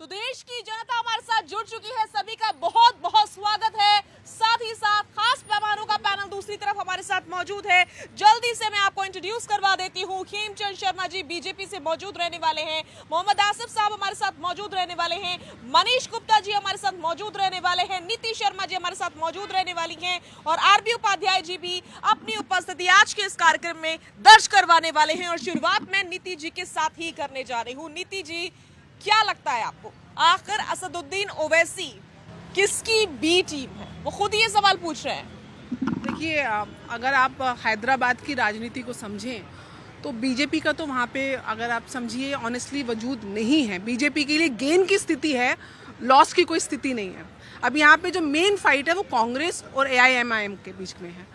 तो देश की जनता हमारे साथ जुड़ चुकी है, सभी का बहुत बहुत स्वागत है। साथ ही साथ खास मेहमानों का पैनल दूसरी तरफ हमारे साथ मौजूद है। जल्दी से मैं आपको इंट्रोड्यूस करवा देती हूँ। खेमचंद शर्मा जी बीजेपी से मौजूद रहने वाले हैं, मोहम्मद आसिफ साहब हमारे साथ मौजूद रहने वाले हैं, मनीष गुप्ता जी हमारे साथ मौजूद रहने वाले हैं, नीति शर्मा जी हमारे साथ मौजूद रहने वाली हैं और आरबी उपाध्याय जी भी अपनी उपस्थिति आज के इस कार्यक्रम में दर्ज करवाने वाले हैं। और शुरुआत मैं नीति जी के साथ ही करने जा रही हूँ। नीति जी, क्या लगता है आपको, आखिर असदुद्दीन ओवैसी किसकी बी टीम है? वो खुद ये सवाल पूछ रहे हैं। देखिए, अगर आप हैदराबाद की राजनीति को समझें तो बीजेपी का तो वहाँ पे अगर आप समझिए ऑनेस्टली वजूद नहीं है। बीजेपी के लिए गेन की स्थिति है, लॉस की कोई स्थिति नहीं है। अब यहाँ पे जो मेन फाइट है वो कांग्रेस और AIMIM के बीच में है।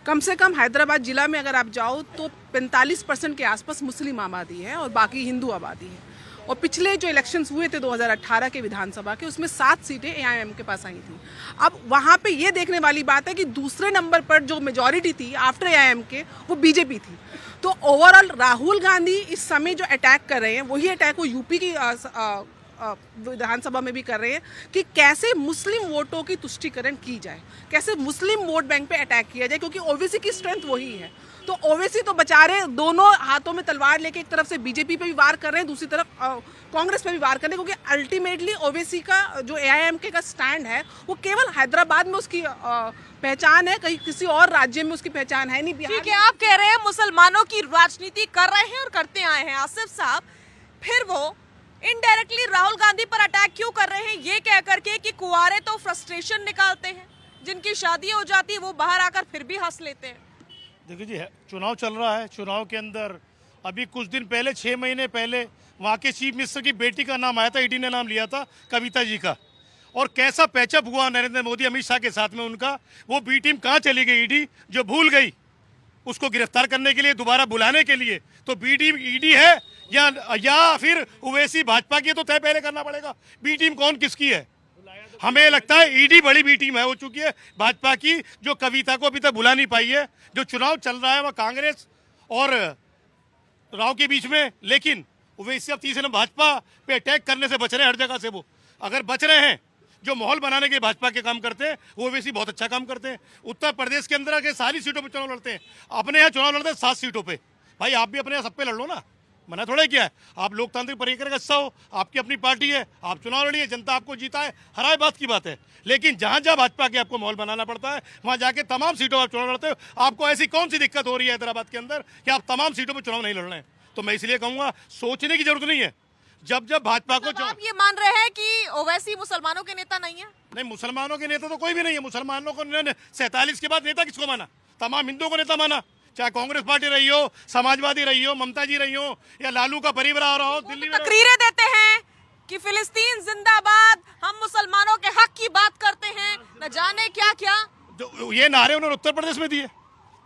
कम से कम हैदराबाद जिला में अगर आप जाओ तो 45% के आसपास मुस्लिम आबादी है और बाकी हिंदू आबादी है। और पिछले जो इलेक्शंस हुए थे 2018 के विधानसभा के, उसमें 7 सीटें AIM के पास आई थी। अब वहाँ पे ये देखने वाली बात है कि दूसरे नंबर पर जो मेजॉरिटी थी आफ्टर AIM के, वो बीजेपी थी। तो ओवरऑल राहुल गांधी इस समय जो अटैक कर रहे हैं वही अटैक वो यूपी की विधानसभा में भी कर रहे हैं कि कैसे मुस्लिम वोटों की तुष्टीकरण की जाए, कैसे मुस्लिम वोट बैंक पे अटैक किया जाए, क्योंकि ओवैसी की स्ट्रेंथ वही है। तो ओवैसी तो बेचारे दोनों हाथों में तलवार लेके एक तरफ से बीजेपी पे भी वार कर रहे हैं, दूसरी तरफ कांग्रेस पे भी वार कर रहे हैं, क्योंकि अल्टीमेटली ओवैसी का जो AIMK का स्टैंड है वो केवल हैदराबाद में उसकी पहचान है, कहीं किसी और राज्य में उसकी पहचान है नहीं। ठीक है, आप कह रहे हैं मुसलमानों की राजनीति कर रहे हैं और करते आए हैं आसिफ साहब, फिर वो इनडायरेक्टली राहुल गांधी पर अटैक क्यों कर रहे हैं ये कह करके कि कुंवारे तो फ्रस्ट्रेशन निकालते हैं, जिनकी शादी हो जाती है वो बाहर आकर फिर भी हंस लेते हैं। देखिए जी, चुनाव चल रहा है। चुनाव के अंदर अभी कुछ दिन पहले, 6 महीने पहले, वहाँ के चीफ मिनिस्टर की बेटी का नाम आया था, ईडी ने नाम लिया था कविता जी का, और कैसा पैचअप हुआ नरेंद्र मोदी अमित शाह के साथ में उनका। वो बी टीम कहाँ चली गई ईडी, जो भूल गई उसको गिरफ्तार करने के लिए, दोबारा बुलाने के लिए। तो बी टीम ईडी है या फिर ओवैसी भाजपा की है, तो तय पहले करना पड़ेगा बी टीम कौन किसकी है। हमें लगता है ईडी बड़ी बी टीम है हो चुकी है भाजपा की, जो कविता को अभी तक बुला नहीं पाई है। जो चुनाव चल रहा है वह कांग्रेस और राव के बीच में, लेकिन ओवैसी अब तीसरे भाजपा पे अटैक करने से बच रहे हैं हर जगह से। वो अगर बच रहे हैं, जो माहौल बनाने के भाजपा के काम करते हैं, वो ओवैसी बहुत अच्छा काम करते हैं। उत्तर प्रदेश के अंदर के सारी सीटों पर चुनाव लड़ते हैं, अपने यहाँ चुनाव लड़ते हैं 7 सीटों पर। भाई आप भी अपने यहाँ सब पे लड़ लो ना, मना थोड़ा किया है। आप लोकतांत्रिक प्रक्रिया का हिस्सा हो, आपकी अपनी पार्टी है, आप चुनाव लड़िए, जनता आपको जीता है, हराए बात की बात है। लेकिन जहां जहां भाजपा के आपको माहौल बनाना पड़ता है, वहां जाके तमाम सीटों पर आप चुनाव लड़ते हो। आपको ऐसी कौन सी दिक्कत हो रही है हैदराबाद के अंदर कि आप तमाम सीटों पर चुनाव नहीं लड़ रहे हैं? तो मैं इसलिए कहूंगा, सोचने की जरूरत नहीं है। जब जब भाजपा को आप ये मान रहे हैं कि ओवैसी मुसलमानों के नेता नहीं है? नहीं, मुसलमानों के नेता तो कोई भी नहीं है। मुसलमानों को 47 के बाद नेता किसको माना? तमाम हिंदुओं को नेता माना, चाहे कांग्रेस पार्टी रही हो, समाजवादी रही हो, ममता जी रही हो, या लालू का परिवार रहा हो, दिल्ली में तकरीरें देते हैं कि फिलिस्तीन जिंदाबाद, हम मुसलमानों के हक की बात करते हैं, न जाने क्या क्या। जो ये नारे उन्होंने उत्तर प्रदेश में दिए,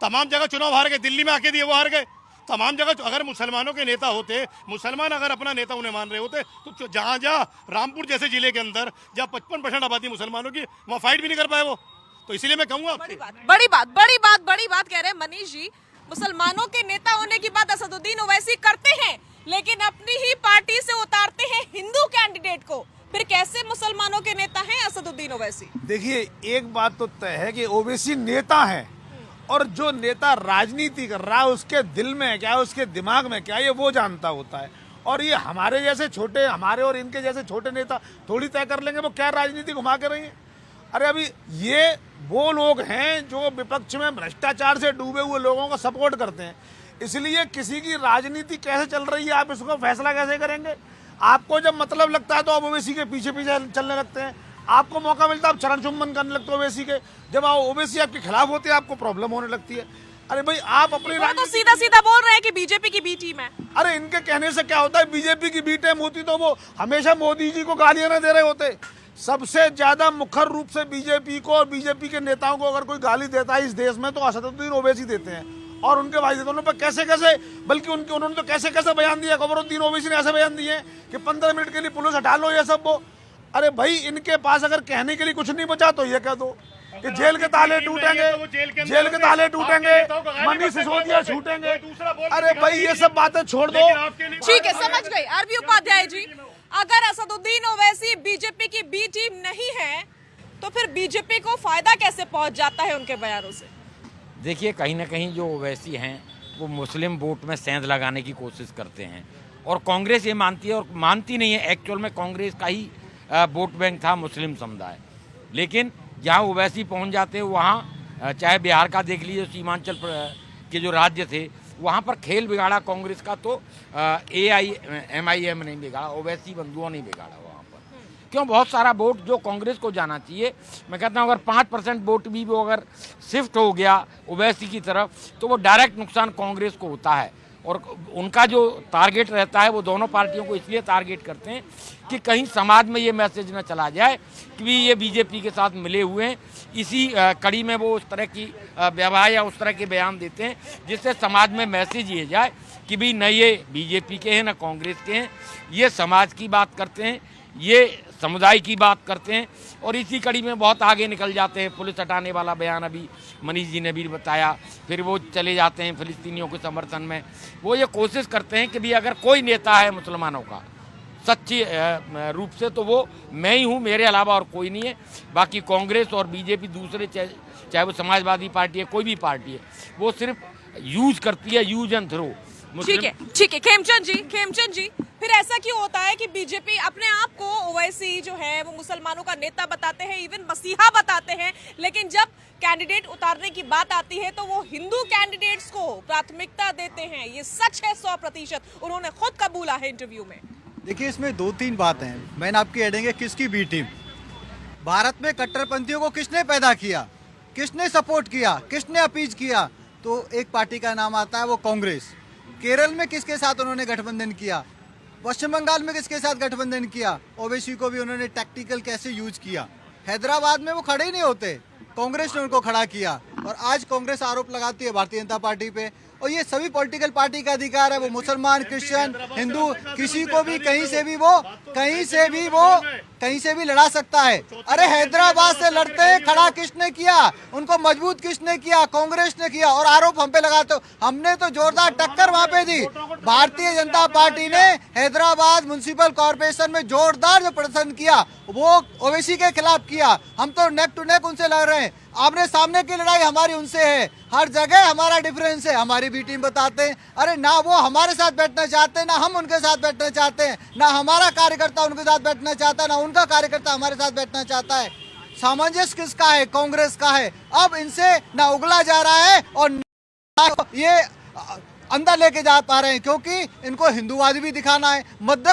तमाम जगह चुनाव हार गए, दिल्ली में आके दिए वो हार गए, तमाम जगह। अगर मुसलमानों के नेता होते, मुसलमान अगर अपना नेता उन्हें मान रहे होते, तो जहाँ जहाँ रामपुर जैसे जिले के अंदर जहाँ 55% आबादी मुसलमानों की, वहाँ फाइट भी नहीं कर पाए वो। तो इसीलिए मैं कहूँगा, बड़ी बात कह रहे हैं मनीष जी। मुसलमानों के नेता होने की बात असदुद्दीन ओवैसी करते हैं, लेकिन अपनी ही पार्टी से उतारते हैं हिंदू कैंडिडेट को, फिर कैसे मुसलमानों के नेता हैं असदुद्दीन ओवैसी? देखिए, एक बात तो तय है कि ओवैसी नेता है, और जो नेता राजनीति कर रहा है उसके दिल में क्या है, उसके दिमाग में क्या है, ये वो जानता होता है। और ये हमारे जैसे छोटे, हमारे और इनके जैसे छोटे नेता थोड़ी तय कर लेंगे वो क्या राजनीति घुमा के रही है। अरे अभी ये वो लोग हैं जो विपक्ष में भ्रष्टाचार से डूबे हुए लोगों को सपोर्ट करते हैं। इसलिए किसी की राजनीति कैसे चल रही है आप इसको फैसला कैसे करेंगे? आपको जब मतलब लगता है तो आप ओवैसी के पीछे पीछे चलने लगते हैं, आपको मौका मिलता है आप चरण चुम्बन करने लगते हो ओवैसी के। जब ओवैसी आपके खिलाफ होते हैं आपको प्रॉब्लम होने लगती है। अरे भाई, आप अपनी तो सीधा सीधा बोल रहे हैं कि बीजेपी की बी टीम है। अरे इनके कहने से क्या होता है? बीजेपी की बी टीम होती तो वो हमेशा मोदी जी को गालियां न दे रहे होते। सबसे ज्यादा मुखर रूप से बीजेपी को और बीजेपी के नेताओं को अगर कोई गाली देता है इस देश में तो असदुद्दीन ओवैसी देते हैं। और उनके भाई देते पर कैसे कैसे, बल्कि उन्होंने तो कैसे कैसे बयान दिया, कमरुद्दीन ओवैसी ने ऐसे बयान दिए कि 15 मिनट के लिए पुलिस हटा लो ये सब वो। अरे भाई, इनके पास अगर कहने के लिए कुछ नहीं बचा तो ये कह दो कि जेल के ताले टूटेंगे, जेल के ताले टूटेंगे, मनीष सिसोदिया छूटेंगे। अरे भाई, ये सब बातें छोड़ दो। ठीक है, समझ गई। आरबी उपाध्याय जी, अगर असदुद्दीन ओवैसी बीजेपी की बी टीम नहीं है तो फिर बीजेपी को फायदा कैसे पहुंच जाता है उनके बयानों से? देखिए, कहीं ना कहीं जो ओवैसी हैं वो मुस्लिम वोट में सेंध लगाने की कोशिश करते हैं और कांग्रेस ये मानती है और मानती नहीं है। एक्चुअल में कांग्रेस का ही वोट बैंक था मुस्लिम समुदाय, लेकिन जहाँ ओवैसी पहुँच जाते हैं वहाँ, चाहे बिहार का देख लीजिए, सीमांचल के जो राज्य थे वहाँ पर खेल बिगाड़ा कांग्रेस का, तो AIMIM नहीं बिगाड़ा, ओवैसी बंधुओं नहीं बिगाड़ा वहाँ पर। क्यों? बहुत सारा वोट जो कांग्रेस को जाना चाहिए, मैं कहता हूँ अगर 5% वोट भी वो अगर शिफ्ट हो गया ओवैसी की तरफ तो वो डायरेक्ट नुकसान कांग्रेस को होता है। और उनका जो टारगेट रहता है वो दोनों पार्टियों को इसलिए टारगेट करते हैं कि कहीं समाज में ये मैसेज न चला जाए कि भी ये बीजेपी के साथ मिले हुए हैं। इसी कड़ी में वो उस तरह की व्यवहार या उस तरह के बयान देते हैं जिससे समाज में मैसेज ये जाए कि भी न ये बीजेपी के हैं न कांग्रेस के हैं, ये समाज की बात करते हैं, ये समुदाय की बात करते हैं। और इसी कड़ी में बहुत आगे निकल जाते हैं। पुलिस हटाने वाला बयान अभी मनीष जी ने भी बताया, फिर वो चले जाते हैं फिलिस्तीनियों के समर्थन में। वो ये कोशिश करते हैं कि भी अगर कोई नेता है मुसलमानों का सच्ची रूप से तो वो मैं ही हूँ, मेरे अलावा और कोई नहीं है। बाकी कांग्रेस और बीजेपी दूसरे, चाहे वो समाजवादी पार्टी है, कोई भी पार्टी है, वो सिर्फ यूज करती है, यूज एंड थ्रो। ठीक है खेमचंद जी, फिर ऐसा क्यों होता है कि बीजेपी अपने आप को ओवैसी जो है वो मुसलमानों का नेता बताते हैं, इवन मसीहा बताते हैं, लेकिन जब कैंडिडेट उतारने की बात आती है तो वो हिंदू कैंडिडेट्स को प्राथमिकता देते हैं? ये सच है 100%, उन्होंने खुद कबूला है इंटरव्यू में। देखिए, इसमें 2-3 बातें हैं। मैंने आपकी एडेंगे किसकी बी टीम। भारत में कट्टरपंथियों को किसने पैदा किया, किसने सपोर्ट किया, किसने अपीज किया? तो एक पार्टी का नाम आता है वो कांग्रेस। केरल में किसके साथ उन्होंने गठबंधन किया, पश्चिम बंगाल में किसके साथ गठबंधन किया, ओवैसी को भी उन्होंने टैक्टिकल कैसे यूज किया। हैदराबाद में वो खड़े ही नहीं होते, कांग्रेस ने उनको खड़ा किया। और आज कांग्रेस आरोप लगाती है भारतीय जनता पार्टी पे, और ये सभी पॉलिटिकल पार्टी का अधिकार है, वो मुसलमान, क्रिश्चियन, हिंदू, किसी को भी कहीं से भी लड़ा सकता है। अरे हैदराबाद से लड़ते हैं, खड़ा किसने किया, उनको मजबूत किसने किया? कांग्रेस ने किया। और आरोप हम पे लगाते हो, हमने तो जोरदार टक्कर वहां पे दी। भारतीय जनता पार्टी ने हैदराबाद म्युनिसिपल कॉर्पोरेशन में जोरदार जो प्रदर्शन किया वो ओवैसी के खिलाफ किया। हम तो नेक टू नेक उनसे लड़ रहे हैं, आमने सामने की लड़ाई हमारी उनसे है। हर जगह हमारा डिफरेंस है। हमारी बी टीम बताते हैं, अरे ना वो हमारे साथ बैठना चाहते हैं, ना हम उनके साथ बैठना चाहते हैं, ना हमारा कार्यकर्ता उनके साथ बैठना चाहता है, ना उनका कार्यकर्ता हमारे साथ बैठना चाहता है। सामंजस्य किसका है? कांग्रेस का है। अब इनसे ना उगला जा रहा है और ना ये अंदर लेके जा पा रहे हैं, क्योंकि इनको हिंदूवादी भी दिखाना है, मध्य